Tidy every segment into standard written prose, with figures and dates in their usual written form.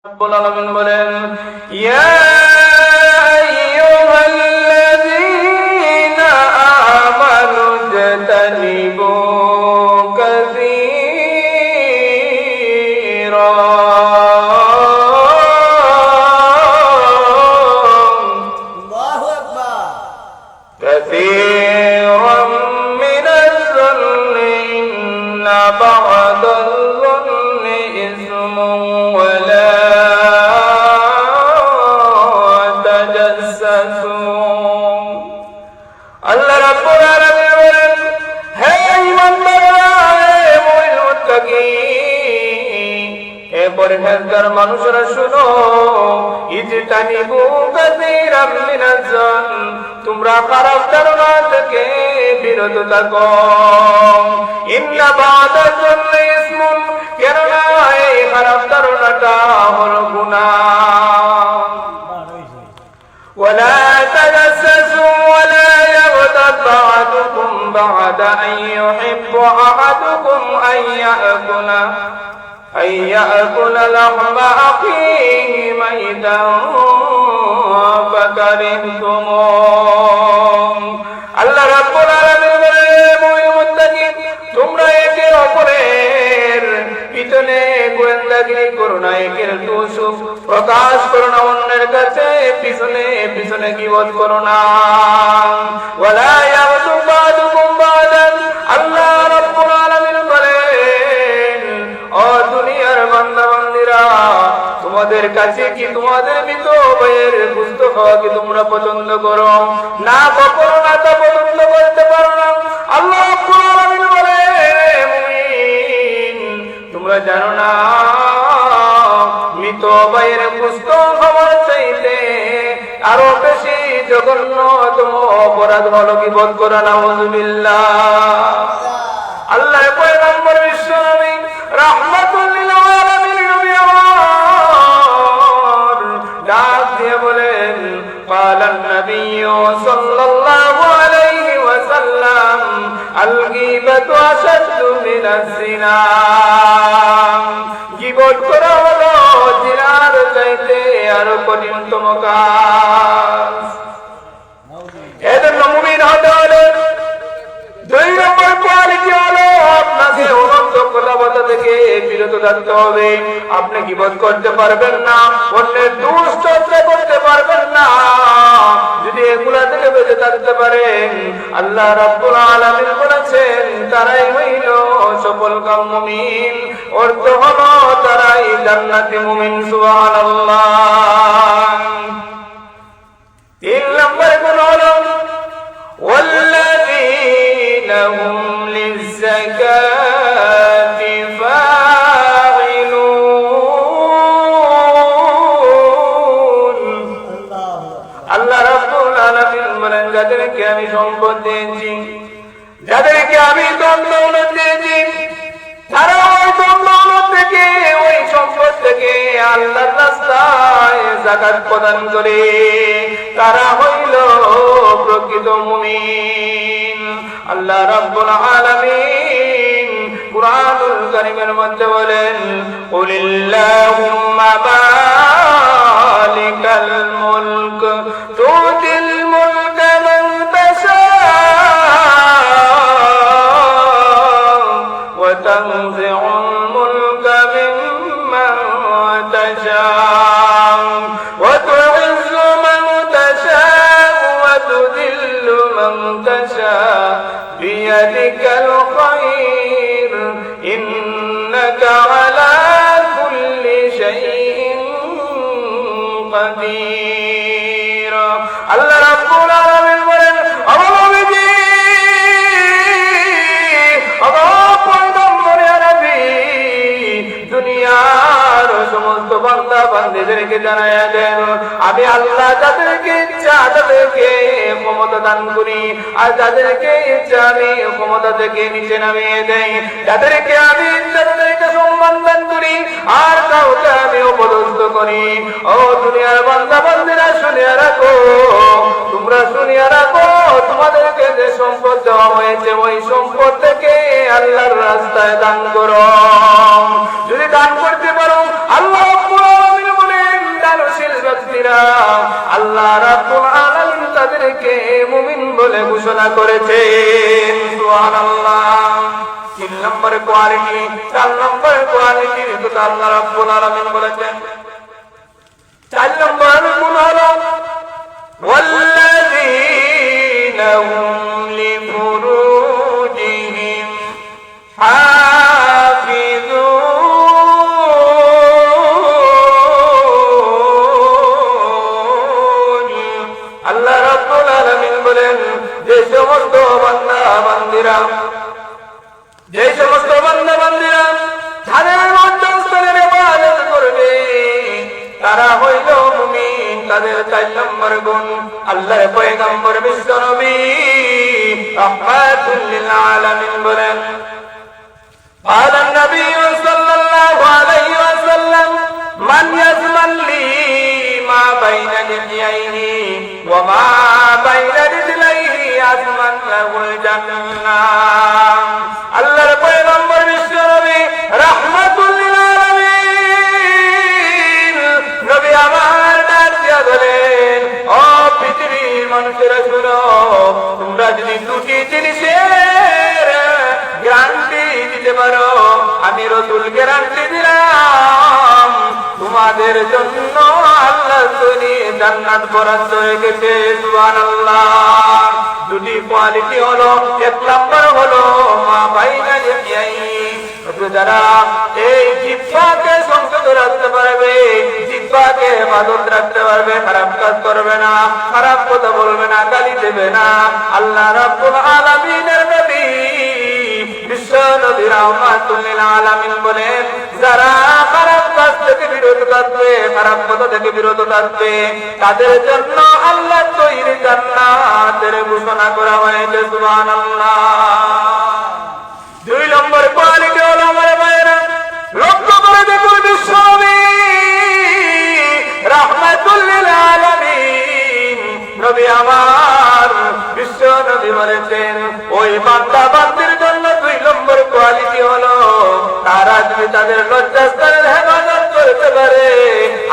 রব্বুল আলামিন বলেন, ইয়া আইয়ুহাল্লাযীনা আমানু ইজতানিবু কাসীরা আল্লাহু আকবার কাসীরাম মিনাজ-যুন্নি ইন্না বা'দাল-যুন্নি ইসমুন ওয়া লা আল্লাহ রাব্বুল আলামিন বলেন, হে ঈমানদাররা, হে মুমিন মুত্তাকিন, হে পরহেজগার মানুষরা শুনো, ইজতানিবু কাসীরাম মিনাজ-যন, তোমরা খারাপ ধারণা থেকে বিরত থাকো। ইন্না বা'দাল-যন্নি ইসমুন, কেননা এই খারাপ ধারণাটা হলো গুনাহ। ولا تجسسوا ولا يغتب بعضكم بعضا أن يحب أحدكم أن يأكل لحم أخيه ميتا فكرهتموه আল্লাহ রাব্বুল আলামিন বলেন, মুমিন মুত্তাকিন, তোমরা একে অপরের পিছনে গোয়েন্দাগিরি করো না, একের দোষ প্রকাশ করো না, অন্যের কাছে পিছনে পিছনে গীবত করো না। ওয়ালা ইয়াগতাব বা'দুকুম বা'দান, আল্লাহ রাব্বুল আলামিন বলেন, ও দুনিয়ার বান্দা-বান্দীরা, তোমাদের কাছে কি তোমাদের মৃত ভাইয়ের গুস্ত খাওয়া কি তোমরা পছন্দ করো? না, কখনো না, তা পছন্দ করতে পারো না। আল্লাহ রাব্বুল আলামিন বলেন, মুমিন, তোমরা জানো না মৃত ভাইয়ের গুস্ত খাওয়ার চাইতে আরো বেশি জঘন্যতম অপরাধ হলো গীবত করা। নাউযুবিল্লাহ। আল্লাহর পয়গম্বর বিশ্ব নবী রাহমাতুল লিল আলামিন নবী আমার ডাক দিয়ে বলেন, ক্বালান নাবিয়্যু সাল্লাল্লাহু আলাইহি ওয়াসাল্লাম, আল গীবাতু আশাদ্দু মিনাজ জিনা, গীবত করা হলো জিনার চাইতে আরো কঠিনতম কাজ। এজন্য মুমিন হতে হলে দুই নম্বর কোয়ালিটি হলো আপনাকে অনন্ত কথাবার্তা থেকে বিরত থাকতে হবে। আপনি গীবত করতে পারবেন না, অন্যের দোষ চর্চা করতে পারবেন না। যদি এগুলা থেকে বেঁচে থাকতে পারেন, আল্লাহ রাব্বুল আলামিন বলেছেন, তারাই হইল সফলকাম মুমিন, অর্থ হলো তারাই জান্নাতি মুমিন। সুবহানাল্লাহ। 3 নম্বর গুণ হলো والذين هم للزكاة فاعلون আল্লাহ রাব্বুল আলামিন বলেন, যাদেরকে আমি সম্পদ দিয়েছি, যাদেরকে আমি ধন দৌলত দিয়েছি, তারা ওই ধন দৌলত থেকে, ওই সম্পদ থেকে আল্লাহর রাস্তায় যাকাত প্রদান করে, তারা হইল প্রকৃত মুমিন। আল্লাহ রাব্বুল আলামিন কুরআনুল কারীমের মধ্যে বলেন, কুলিল্লাহুম্মা মালিকাল মুলক তুতিল মুলকা মান তাশা ওয়া তানজিউল মুলকা মিম্মান তাশা ওয়া তু'ইজ্জু মান তাশা ওয়া তুযিল্লু মান তাশা বিয়াদিকাল খায়র ইন্নাকা আলা কুল্লি শাইইন কাদির। আল্লাহ রাব্বুল আলামিন বলেন, নবীজি, পয়গম্বর নবী, দুনিয়ার সমস্ত বান্দা বান্দীদেরকে জানায়া দেন, আমি আল্লাহ যাদেরকে ইচ্ছা তাদেরকে ক্ষমতা দান করি, আর যাদেরকে ইচ্ছা আমি ক্ষমতা থেকে নিচে নামিয়ে দেই। যাদেরকে আমি ইচ্ছা তাদেরকে সম্মান দান করি, আর কাউকে আমি অপদস্থ করি। ও দুনিয়ার বান্দা বান্দীরা, শুনিয়া রাখো, তোমরা শুনিয়া রাখো, তোমাদেরকে যে সম্পদ দেওয়া হয়েছে, ওই সম্পদ থেকে আল্লাহর রাস্তায় দান করো। যদি দান করতে পারো, আল্লাহ রাব্বুল আলামিন মুমিনরা আল্লাহ রাব্বুল আলামিন তাদেরকে মুমিন বলে ঘোষণা করেছেন। সুবহানাল্লাহ। 3 নম্বর কোয়ালিটি, 4 নম্বর কোয়ালিটির কথা আল্লাহ রাব্বুল আলামিন বলেছেন। 4 নম্বর গুণ হলো ওয়াল্লাযীনা হুম লিফুরুজিহিম হাফিজুন। আল্লাহ রাব্বুল আলামিন বলেন, যে সমস্ত বান্দা বান্দীরা যাদের মধ্যস্থলের ইবাদত করবে তারা হইল মুমিন। তাদের 4 নম্বর গুণ আল্লাহর পয়গম্বর বিশ্ব নবী রাহমাতুল লিল আলামিন বলেন, قال النبي صلى الله عليه وسلم من يضمن لي ما بين لحييه وما بين رجليه يضمن له الجنة। আল্লাহর পয়গম্বর বিশ্ব নবী রাহমাতুল লিল আলামিন নবী আমার ডাক দিয়া বলেন, ও পৃথিবীর মানুষেরা শুনো, তোমরা যদি দুটি জিনিসের গ্যারান্টি দিতে পারো, আমি রাসূল গ্যারান্টি দিলাম তোমাদের জন্য আল্লাহ তৈরি জান্নাত বরাদ্দ রেখেছে। সুবহানাল্লাহ। দুটি কোয়ালিটি হলো, 1 নম্বর হলো মা বাইনা লিহিয়াই, যারা এই জিহ্বাকে সংযত রাখতে পারবে, জিহ্বাকে হেফাজত রাখতে পারবে, খারাপ কাজ করবে না, খারাপ কথা বলবে না, গালি দেবে না। আল্লাহ রাব্বুল আলামিনের নবী বিশ্ব নবী রাহমাতুল লিল আলামিন বলেন, যারা খারাপ কাজ থেকে বিরত থাকবে, খারাপ কথা থেকে বিরত থাকবে, তাদের জন্য আল্লাহ তৈরি জান্নাতের ঘোষণা করা হয়েছে। সুবহানাল্লাহ। 2 নম্বর কোয়ালিটি হলো আমার ভাইয়েরা, লক্ষ্য করে দেখুন বিশ্ব নবী রাহমাতুল লিল আলামিন নবী আমার বিশ্ব নবী বলেছেন, ওই বান্দা বান্দির জন্য 2 নম্বর কোয়ালিটি হলো, তারা যদি তাদের লজ্জাস্থানের হেফাজত করতে পারে,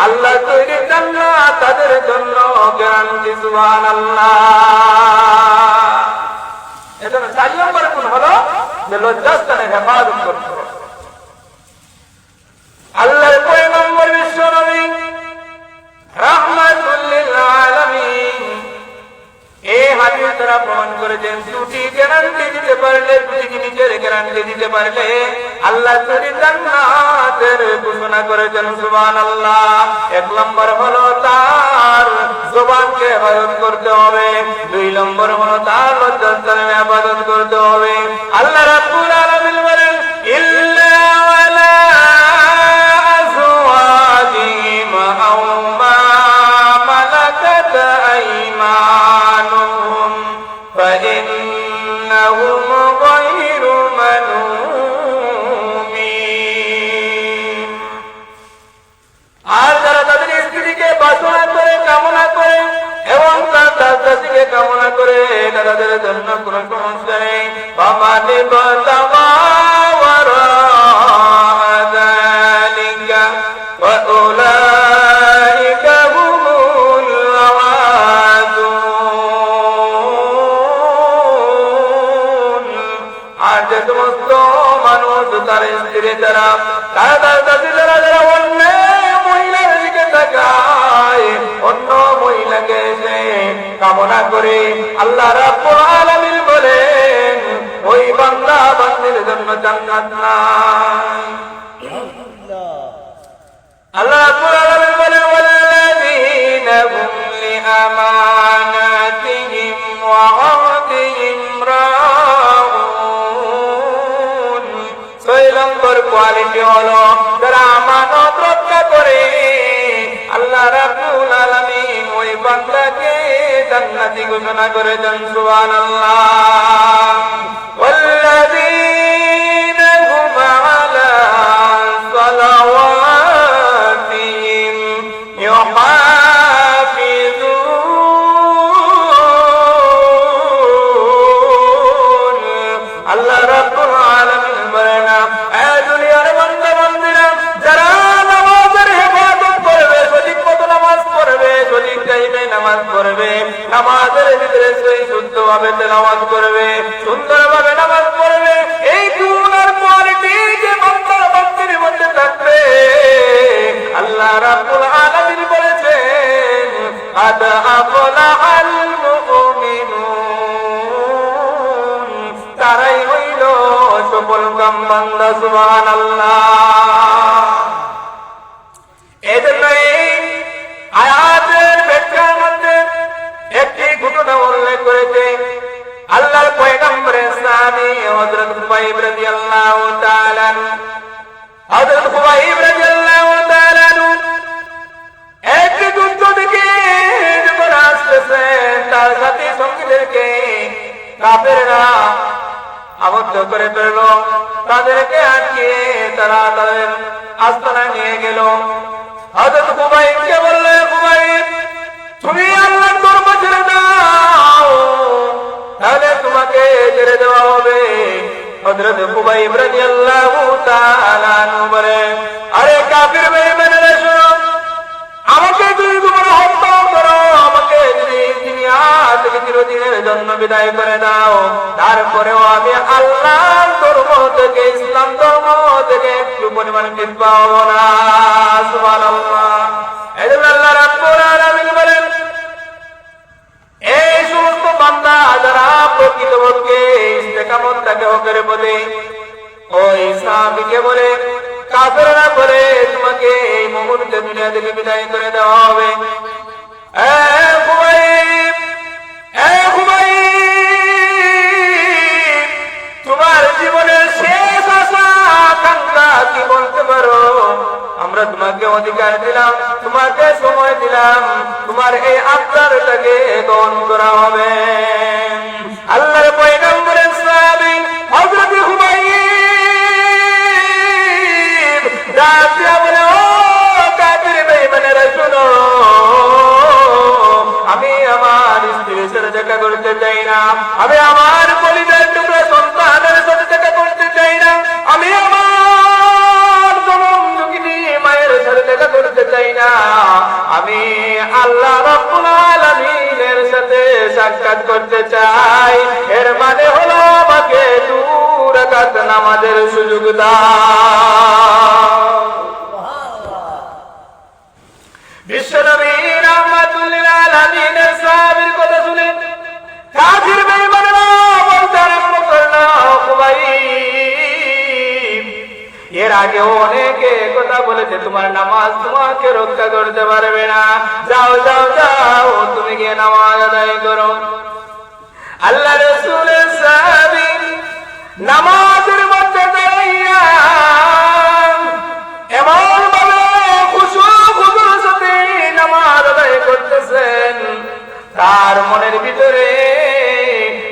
আল্লাহ তৈরি জান্নাত তাদের জন্য গ্যারান্টি। সুবহানাল্লাহ। এজন্য 4 নম্বর গুণ হলো যে লজ্জাস্থানের হেফাজত করতে হবে। আল্লাহর পয়গম্বর বিশ্ব নবী রাহমাতুল লিল আলামিন এই হাদিস দ্বারা প্রমাণ করেছেন, দুটি গ্যারান্টি দিতে পারলে, দুটি জিনিসের গ্যারান্টি দিতে পারলে আল্লাহ তৈরি জান্নাতের ঘোষণা করেছেন। সুবহানাল্লাহ। 1 নম্বর হলো তার জবানকে হেফাজত করতে হবে, 2 নম্বর হলো তার লজ্জাস্থানের হেফাজত করতে হবে। আল্লাহ রাব্বুল আলামিন বলেন, ইল্লা ওয়ালা আযওয়াজিহিম আও মা মালাকাত আইমানুহুম ফাইন্নাহুম গায়রু মালুমিন। আর যারা তাদের স্ত্রীকে বাসনা করে, কামনা করে এবং তার দাসদাসীকে কামনা করে, তাদের জন্য কোনো সমস্যা নেই। ফামানি বাতামা ওয়ারা যালিকা ওয়া উলাইকা হুমুল ওয়াদুন। আর যে সমস্ত মানুষ তার স্ত্রী দ্বারা, তার দাসদাসী দ্বারা, যারা অন্য মহিলার দিকে তাকায়, অন্য মহিলাকে এসে কামনা করে, আল্লাহ রাব্বুল আলামিন বলেন, ওই বান্দা বান্দির জন্য জান্নাত নাই। আল্লাহ রাব্বুল আলামিন বলেন, ওয়াল্লাযীনা হুম লিআমানাতিহিম ওয়া আহদিহিম রাউন। 6 নম্বর কোয়ালিটি হলো, যারা আমানত রক্ষা করে, আল্লাহ রাব্বুল আলামিন ওই বান্দাকে জান্নাতি ঘোষণা করেছেন। সুবহানাল্লাহ। ওয়াল্লাযীনা হুম আলা সালাওয়াতিহিম ইউহাফিজুন। আল্লাহ রাব্বুল আলামিন বলেন, এ দুনিয়ার বান্দা বান্দিরা, যারা নামাজের হেফাজত করবে, সঠিক মতো নামাজ পড়বে, নামাজের ভিতরে শুদ্ধভাবে তেলাওয়াত করবে, সুন্দরভাবে নামাজ পড়বে, এই গুণের কোয়ালিটি যে বান্দার বান্দির মধ্যে থাকবে, আল্লাহ রাব্বুল আলামিন বলেছেন আদ আফলাহাল মুমিনুন, তারাই হইল সফলকাম বান্দা। সুবহানাল্লাহ। এজন্য এই আয়াতের ব্যাখ্যার মধ্যে একটি ঘটনা উল্লেখ করেছে আল্লাহর পয়গম্বরের সাহাবী হযরত খুবাইব রাদিয়াল্লাহু তাআলা আনহু। হযরত খুবাইব রাদিয়াল্লাহু তাআলা আনহু একটি যুদ্ধ থেকে যখন আসতেছেন, তার সাথী সঙ্গীদেরকে কাফেররা আবদ্ধ করে ফেলল, তাদেরকে আটকিয়ে তারা তাদের আস্তানায় নিয়ে গেল। হযরত খুবাইবকে বলল, খুবাইব তুমি আল্লাহর ধর্ম ছেড়ে দাও, তাহলে তোমাকে ছেড়ে দেওয়া হবে। হযরত খুবাইব রাদিয়াল্লাহু তাআলা আনহু বলে, আরে কাফির বেঈমানেরা শোনো, আমাকে যদি তোমরা হত্যা করো, আমাকে যদি দুনিয়া থেকে চিরদিনের জন্য বিদায় করে দাও, তারপরেও আমি আল্লাহর ধর্ম থেকে, ইসলাম ধর্ম থেকে একটু পরিমাণ পিছপা হব না। সুবহানাল্লাহ। এজন্য আল্লাহ রাব্বুল আলামিন বলেন, এই সমস্ত বান্দা যারা প্রকৃতপক্ষে ইস্তেকামত রাখে হকের পথে, ওই সাহাবীকে বলে কাফেররা বলে তোমাকে এই মুহূর্তে দুনিয়া থেকে বিদায় করে দেওয়া হবে। তোমার জীবনের শেষ আশা আকাঙ্ক্ষা কি বলতে পারো? আমরা তোমাকে অধিকার দিলাম, তোমাকে সময় দিলাম, তোমার এই আবদারটাকে গ্রহণ করা হবে। আল্লাহর পয়গম্বরের সাহাবী হযরত খুবাইব রাদিয়া বলে, ও কাফির বেঈমানেরা শোনো, আমি আমার স্ত্রীর সাথে দেখা করতে চাই না, আমি আমার কলিজার টুকরা সন্তানের সাথে দেখা করতে চাই না, আমি আমার জনম দুঃখিনী মায়ের সাথে দেখা করতে চাই না, আমি আল্লাহ রাব্বুল আলামিনের সাথে সাক্ষাৎ করতে চাই। এর মানে হলো আমাকে 2 রাকাত নামাজের সুযোগ দাও। বিশ্বনবী রাহমাতুল লিল আলামিনের সাহাবীর কথা শুনে কাফির বেঈমানরা বলতে আরম্ভ করল, খুবাইব এর আগে অনেকে কথা বলেছে তোমার নামাজ তোমাকে রক্ষা করতে পারবে না, যাও যাও যাও তুমি গিয়ে নামাজ আদায় করো। আল্লাহ রাসূলের সাহাবী নামাজের মধ্যে দাঁড়িয়ে এমন ভাবে খুশুর সাথে নামাজ আদায় করতেছেন, তার মনের ভিতরে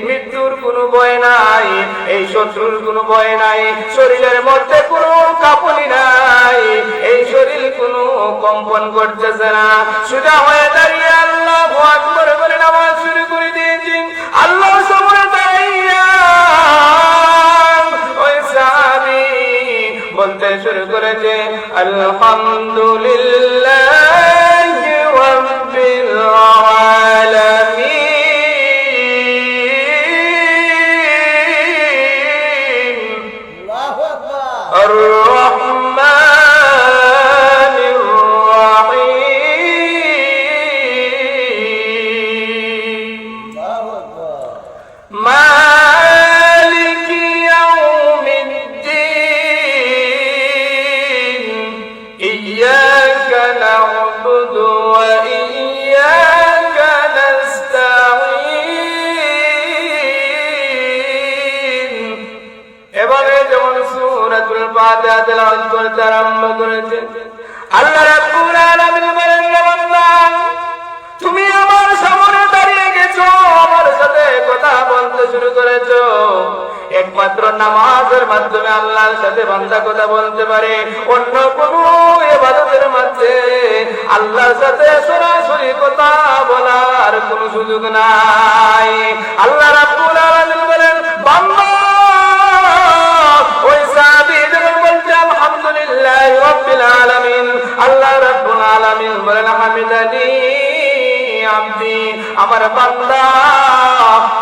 মৃত্যুর কোনো ভয় নাই, এই শত্রুর কোনো ভয় নাই, শরীরের মধ্যে কোনো কাঁপুনি নাই, এই শরীর কোনো কম্পন করতেছে না, সোজা হয়ে দাঁড়িয়ে আল্লাহু আকবার বলে নামাজ শুরু করে দিয়েছি। আল্লাহ সামনে দাঁড়িয়ে ওই সাহাবী বলতে শুরু করেছে, আলহামদুলিল্লাহি রাব্বিল আলামিন, আল্লাহু আকবার, আর-রহমানির রহিম, আল্লাহু আকবার, মালিকি ইয়াউমিদ্দিন, ইয়্যাকা না'বুদু ওয়া ইয়্যাকা নাস্তাঈন। এভাবে যেমন সূরাতুল ফাতিহা তেলাওয়াত করতে আরম্ভ করেছে, আল্লাহ রাব্বুল আলামিন বলেন, বান্দা তুমি আমার সামনে দাঁড়িয়ে গেছো, আমার সাথে কথা বলতে শুরু করেছো। একমাত্র নামাজের মাধ্যমে আল্লাহর সাথে বান্দা কথা বলতে পারে, অন্য কোন ইবাদতের মধ্যে আল্লাহর সাথে সরাসরি কথা বলার কোনো সুযোগ নাই। আল্লাহ রাব্বুল আলামিন বলেন, বান্দা ওই সাহাবী যখন বলছে আলহামদুলিল্লাহি রাব্বিল আলামিন, আল্লাহ রাব্বুল আলামিন বলেন, হামিদানি আব্দি, আমার বান্দা,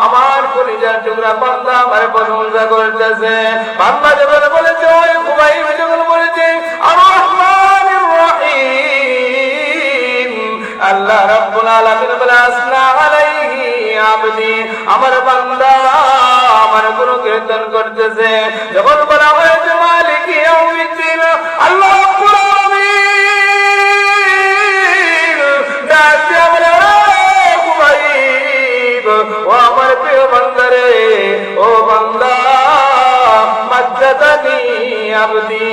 আমার কলিজার টুকরা বান্দা আমার প্রশংসা করতেছে। বান্দা যখন বলেছে, ওই খুবাইব যখন বলেছে আর-রহমানির রহিম, আল্লাহ রাব্বুল আলামিন বলে আসনা আলাইহি আবদি, আমার বান্দা আমার গুণ কীর্তন করতেছে। যখন বলা হয়েছে মালিকি ইয়াউমিদ্দিন, আল্লাহ রাব্বুল আলামিন ডাকতে বলে, খুবাইব ও আমার প্রিয় বান্দা রে, ও বান্দা মাজ্জাদানি আবদি,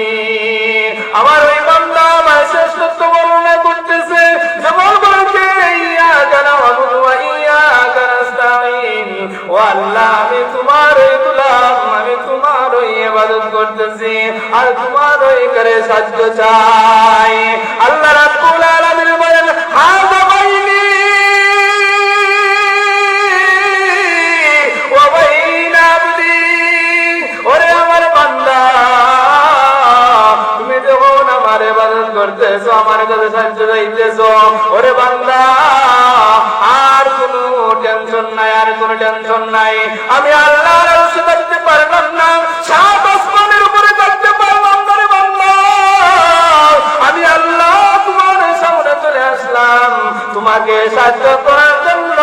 আমার ওই বান্দা আমার শ্রেষ্ঠত্ব বর্ণনা করতেছে। যেমন বলছে ইয়াকা না'বুদু ওয়া ইয়াকা নাস্তাঈন, ও আল্লাহ আমি তোমার ওই গোলাম, আমি তোমার ওই ইবাদত করতেছি আর তোমার ওই করে সাহায্য চাই। আল্লাহ রাব্বুল আলামিন বলেন হাযা বাইনি ওয়া বাইনা আবদি, ওরে আমার বান্দা তুমি যখন আমার ইবাদত করতেছো, আমার কাছে সাহায্য চাইতেছো, ওরে বান্দা আর কোনো টেনশন নাই, আর কোনো টেনশন নাই। আমি আল্লাহর আরশে থাকতে পারলাম না, সাত আসমানের উপরে থাকতে পারলাম না রে বান্দা, আমি আল্লাহ তোমার সামনে চলে আসলাম তোমাকে সাহায্য করার জন্য,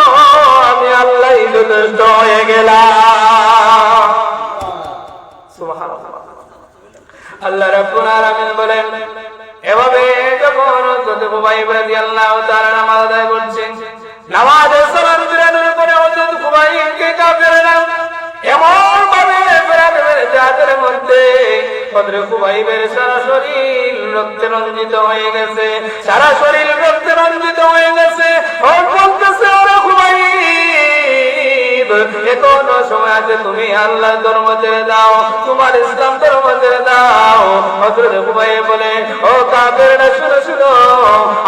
আমি আল্লাহই যথেষ্ট হয়ে গেলাম। সুবহানাল্লাহ। আল্লাহ রাব্বুল আলামিন বলেন, এভাবে যখন হযরত খুবাইব রাদিয়াল্লাহু তাআলা নামাজ আদায় করছেন, নামাজের সালাম ফিরানোর পরে হযরত খুবাইবকে কাফেররা এমন ভাবে ফেরাতে পেরেছে হাতের মধ্যে, হযরত খুবাইবের সারা শরীর রক্তে রঞ্জিত হয়ে গেছে, সারা শরীর রক্তে রঞ্জিত হয়ে গেছে। বলতেছে, ওরে খুবাইব এখনো সময় আছে, তুমি আল্লাহর ধর্ম ছেড়ে দাও, তোমার ইসলাম ধর্ম ছেড়ে দাও। হযরত খুবাইব বলে, ও কাফেররা শুনো শুনো,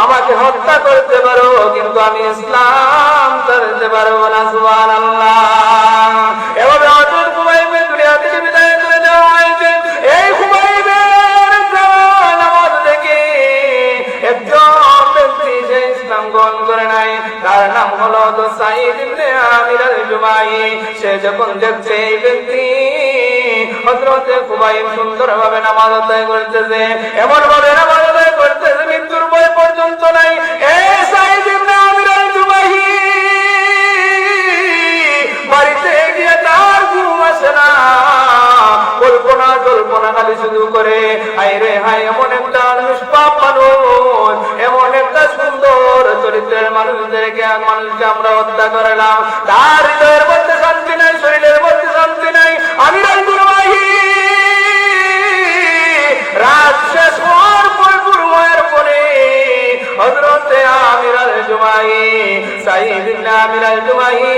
আমাকে হত্যা করতে পারো কিন্তু আমি ইসলাম ছাড়তে পারবো না। সুবহানাল্লাহ। এভাবে হযরত খুবাইবকে দুনিয়া থেকে বিদায় করে দেওয়া হয়েছে। এই খুবাইবের নামাজ থেকে একজন ব্যক্তি যে ইসলাম গ্রহণ করে নাই, তার নাম হলো সাঈদ ইবনে আমির আল-জুমাহি। সে যখন দেখছে এই ব্যক্তি হযরত খুবাইব সুন্দরভাবে নামাজ আদায় করতেছে, এমন ভাবে নামাজ আদায় করতেছে মৃত্যুর ভয় পর্যন্ত নাই, এই সাঈদ ইবনে আমির আল-জুমাহি বাড়িতে গিয়ে তার ঘুম আসে না, কল্পনা কল্পনা খালি শুধু করে, হায় রে হায়, এমন একটা নিষ্পাপ মানুষ, এমন একটা সুন্দর চরিত্রের মানুষকে আমরা হত্যা করলাম, তার হৃদয়ের মধ্যে শান্তি নাই, শরীরের মধ্যে শান্তি নাই। আমির আল-জুমাহি রাত শেষ হওয়ার পর পূর্বের পরে হযরত আমির আল-জুমাহি, সাঈদ ইবনে আমির আল-জুমাহি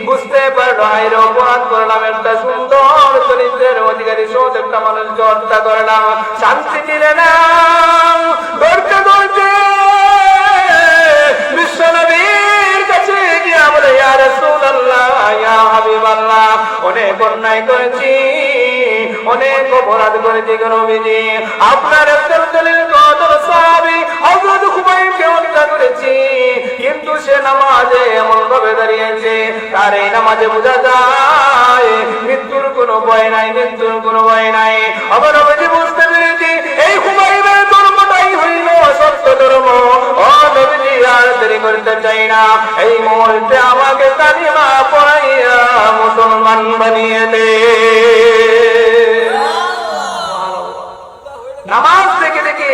বুঝতে পারলো, আইরে অপরাধ করলাম, একটা সুন্দর চরিত্রের অধিকারী সৎ একটা মানুষকে হত্যা করলাম, শান্তি দিলে না। ধরতে ধরতে বিশ্বনবীর কাছে গিয়া বলে, ইয়া রাসূলুল্লাহ, ইয়া হাবিবাল্লাহ, অনেক অন্যায় করেছি, অনেক অপরাধ করেছি নবীজি, আপনার একজন দলিল কদর সাহাবী হযরত খুবাইবকে হত্যা করেছি, কিন্তু সে নামাজে এমন ভাবে দাঁড়িয়েছে, তার এই নামাজে বোঝা যায় মৃত্যুর কোনো ভয় নাই, মৃত্যুর কোনো ভয় নাই। আবার নবীজি বুঝতে পেরেছি এই খুবাইবের ধর্মটাই হইল সত্য ধর্ম। ও নবীজি, আর দেরি করতে চাই না, এই মুহূর্তে আমাকে কালিমা পড়াইয়া মুসলমান বানিয়ে দে। নামাজ থেকে দেখে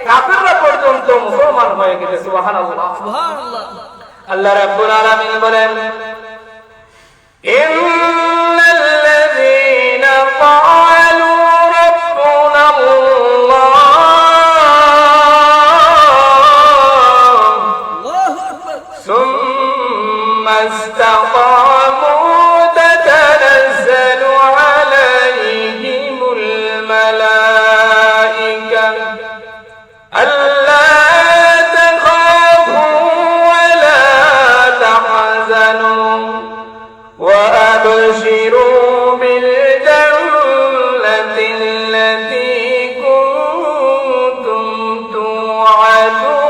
কাফেররা পর্যন্ত মুসলমান হয়ে গেছে। সুবহানাল্লাহ। আল্লাহ রাব্বুল আলামিন বলেন, ইন্নাল্লাযীনা ক্বালু রাব্বুনাল্লাহ সুম্মা ইসতাকামু তাতানাজ্জালু আলাইহিমুল মালাইকা আল্লা وأبشروا بالجنة التي كنتم توعدون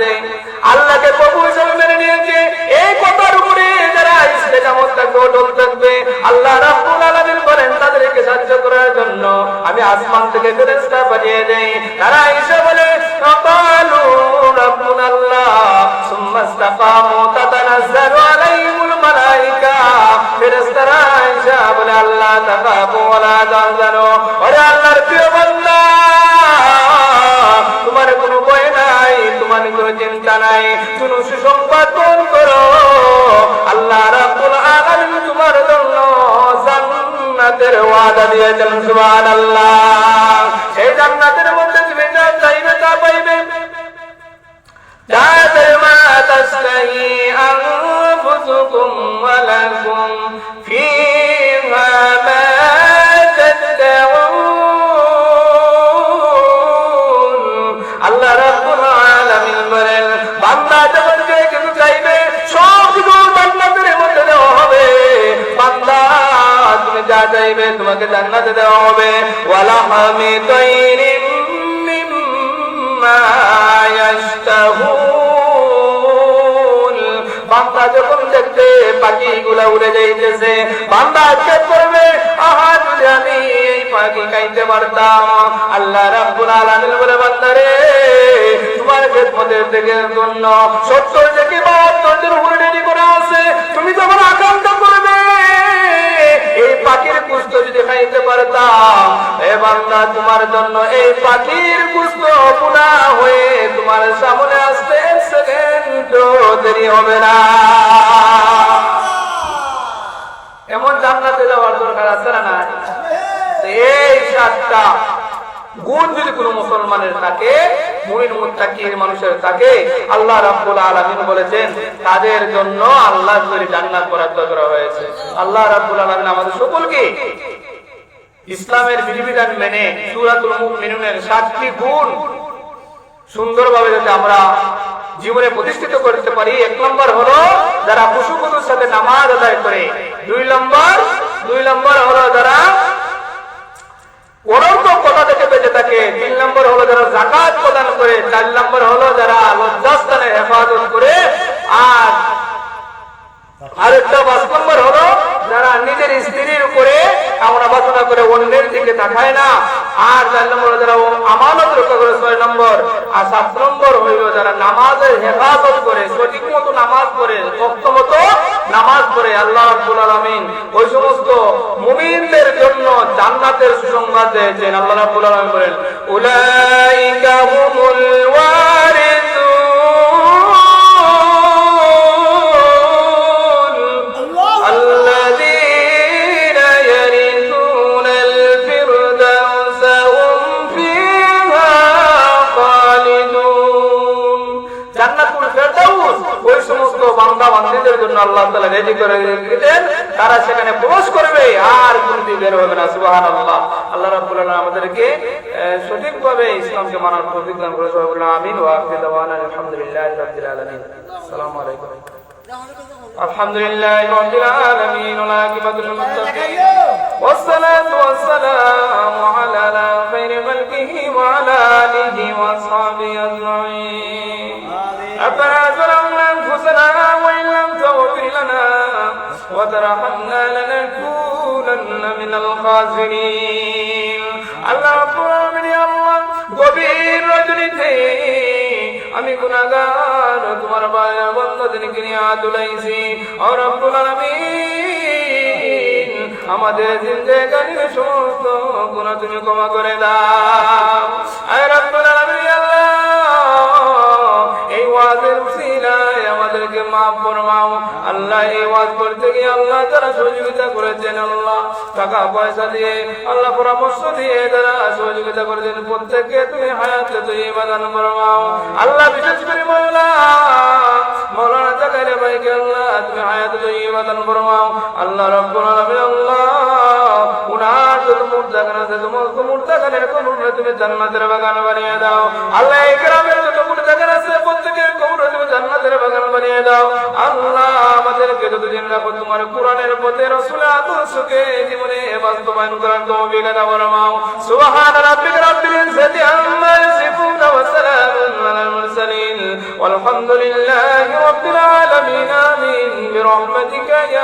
দেয়। আল্লাহকে প্রভু হিসেবে মেনে নিয়েছে, এই কথার উপরে যারা ইস্তেকামত থাকবে, অটল থাকবে, আল্লাহ রাব্বুল আলামিন বলেন তাদেরকে সাহায্য করার জন্য আমি আসমান থেকে ফেরেশতা পাঠিয়ে দেই। তারা এসে বলে ক্বালু রাব্বুনা আল্লাহ সুম্মা ইসতাকামু তাতানাজ্জালু আলাইহিমুল মালায়েকা। ফেরেশতারা এসে বলে আল্লাহ তাকাবু ওয়ালা তাহজানু, ওরে আল্লাহর প্রিয় বান্দা, তোমার কোনো ভয় নাই, তোমার কোনো চিন্তা নাই, তুমি সুসংবাদ গ্রহণ করো। আল্লাহ রাব্বুল আলামিন তোমার জন্য জান্নাতের ওয়াদা দিয়েছেন। সুবহানাল্লাহ। সেই জান্নাতের মধ্যে তুমি যা চাইবে তা পাইবে। মা তাশতাহি আনফুসুকুম ওয়া লাকুম ফিহা মা তাদউন। আল্লাহ রাব্বুল আলামিন বলেন, বান্দা যখন যে কিছু চাইবে সব কিছু জান্নাতের মধ্যে দেওয়া হবে। বান্দা তুমি যা চাইবে তোমাকে জান্নাতে দেওয়া হবে। ওয়ালা হামি তাইরিম মিম্মা ইয়াশতাহুন। বান্দা যখন দেখবে পাখিগুলা উড়ে যাইতেছে, বান্দা আক্ষেপ করবে, আহা যদি আমি এই পাখি খাইতে পারতাম। আল্লাহ রাব্বুল আলামিন বলে, বান্দারে তোমার খেদমতের থেকে জন্য 70 থেকে 72 দিন উপরে রেডি করা আছে। তুমি যখন আকাঙ্ক্ষা করবে এই পাখির গোশত যদি খাইতে পারতাম, এ বান্দা তোমার জন্য এই পাখির গোশত পুরা হয়ে তোমার সামনে আসতে 1 সেকেন্ড দেরি হবে না। এমন জান্নাতে যাওয়ার দরকার আছে না? না। এই 7টা গুণ যদি কোনো মুসলমানের থাকে, মুমিন মুত্তাকির মানুষের থাকে, আল্লাহ রাব্বুল আলামিন বলেছেন তাদের জন্য আল্লাহ তৈরি জান্নাত বরাদ্দ করা হয়েছে। আল্লাহ রাব্বুল আলামিন আমাদের সকলকে ইসলামের বিধিবিধান মেনে সূরাতুল মুমিনুনের 7টি গুণ সুন্দরভাবে যাতে আমরা জীবনে প্রতিষ্ঠিত করতে পারি। 1 নম্বর হলো যারা খুশুখুশুর সাথে নামাজ আদায় করে। 2 নম্বর হলো যারা অনর্থক কথা থেকে বেঁচে থাকে। 3 নম্বর হলো যারা যাকাত প্রদান করে। 4 নম্বর হলো যারা লজ্জাস্থানের হেফাজত করে। আর আরেকটা 5 নম্বর হলো যারা নিজের স্ত্রীর উপরে কামনা বাসনা করে অন্যের দিকে তাকায় না। আর 4 নম্বর যারা আমানত রক্ষা করে। 6 নম্বর। আর 7 নম্বর হইল যারা নামাজের হেফাজত করে, সঠিক মতো নামাজ পড়ে, ওয়াক্ত মতো নামাজ পড়ে। আল্লাহ রাব্বুল আলামিন ওই সমস্ত মুমিনদের জন্য জান্নাতের সুসংবাদ দিয়েছেন। আল্লাহ রাব্বুল আলামিন বলেন, উলাইকা হুমুল ওয়ারিসুন আল্লাযীনা ইয়ারিসুনাল ফিরদাউসা হুম ফিহা খালিদুন। জান্নাতুল ফিরদাউস ওই সমস্ত বান্দা বান্দীদের জন্য আল্লাহ তাআলা রেডি করে রেখেছেন, তারা সেখানে প্রবেশ করবে আর কোনদিন বের হবে না। সুবহানাল্লাহ। আল্লাহ রাব্বুল আলামিন আমাদেরকে সঠিকভাবে ইসলামকে মানার তৌফিক দান করুন। সবাই বলুন আমিন। ওয়া আখিরু দাওয়ানা আলহামদুলিল্লাহি রাব্বিল আলামিন। আসসালামু আলাইকুম। আলহামদুলিল্লাহি রাব্বিল আলামিন ওয়া আকিবাতুল মুত্তাকিন ওয়াসসালাতু ওয়াসসালামু আলা খায়রি খালকিহি ওয়া আলা আলিহি ওয়া আসহাবিহি আজমাইন। ربنا ظلمنا أنفسنا وإن لم تغفر لنا وترحمنا لنكونن من الخاسرين। আল্লাহ রাব্বুল আলামিন, আল্লাহ গভীর রজনীতে আমি গুনাহগার তোমার বান্দাদেরকে নিয়ে হাত তুলাইছি। ও রব্বুল আলামিন, আমাদের জিন্দেগানির সমস্ত গুনাহ তুমি ক্ষমা করে দাও। আয় রব্বুল আলামিন, আল্লাহ এই ওয়াজের উসিলায় আমাদেরকে মাফ ফরমাও। আল্লাহ এই ওয়াজ করতে গিয়ে আল্লাহ যারা সহযোগিতা করেছেন, আল্লাহ টাকা পয়সা দিয়ে, আল্লাহ পরামর্শ দিয়ে যারা সহযোগিতা করেছেন, প্রত্যেককে তুমি হায়াতে তৈয়বা দান ফরমাও। আল্লাহ বিশেষ করে মাওলানা জাকারিয়া ভাইকে আল্লাহ তুমি হায়াতে তৈয়বা দান ফরমাও। আল্লাহ রাব্বুল আলামিন, আল্লাহ উনার যত মুর্দাগান আছে সমস্ত মুর্দাগানের কবরে তুমি জান্নাতের বাগান বানিয়ে দাও। আল্লাহ এই গ্রামের যত মুর্দাগান আছে প্রত্যেকের কবরে তুমি জান্নাতের বাগান বানিয়ে দাও। আল্লাহ আমাদেরকে যতদিন রাখো তোমার কোরআনের পথে রাসূলের আদর্শকে জীবনে বাস্তবায়ন করার তৌফিক দাও ফরমাও। সুবহান রাব্বিকা রাব্বিল ইজ্জাতি আম্মা ইয়াসিফুন ওয়া সালামুন আলাল মুরসালিন والحمد لله رب العالمين آمين برحمتك يا